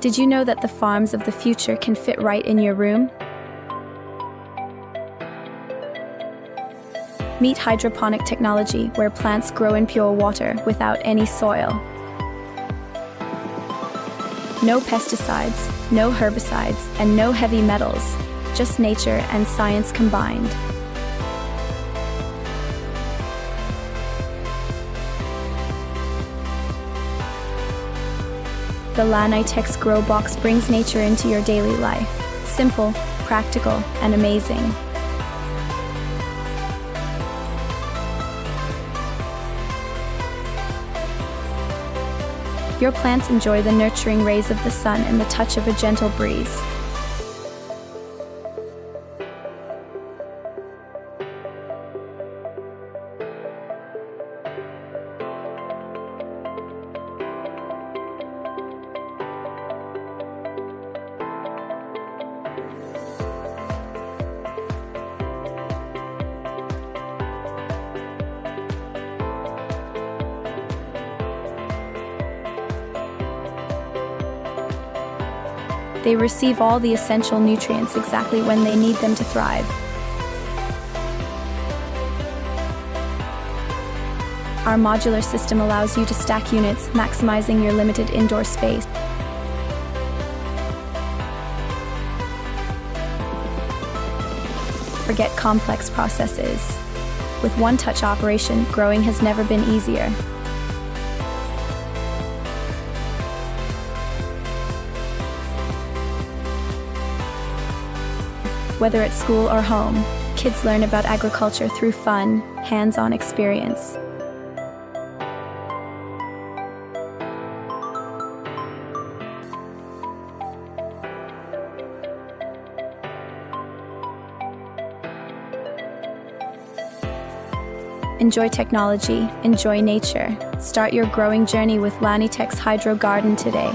Did you know that the farms of the future can fit right in your room? Meet hydroponic technology, where plants grow in pure water without any soil. No pesticides, no herbicides, and no heavy metals, just nature and science combined. The LaNiTex Grow Box brings nature into your daily life. Simple, practical, and amazing. Your plants enjoy the nurturing rays of the sun and the touch of a gentle breeze. They receive all the essential nutrients exactly when they need them to thrive. Our modular system allows you to stack units, maximizing your limited indoor space. Forget complex processes. With one-touch operation, growing has never been easier. Whether at school or home, kids learn about agriculture through fun, hands-on experience. Enjoy technology, enjoy nature. Start your growing journey with LaNiTex Hydro Garden today.